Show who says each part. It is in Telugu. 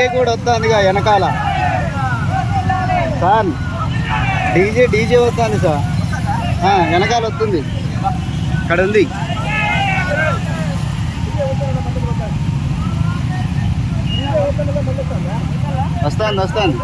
Speaker 1: డీజే కూడా వస్తుందిగా వెనకాల సార్. డీజే వస్తుంది సార్, వెనకాల వస్తుంది. ఇక్కడ ఉంది, వస్తుంది.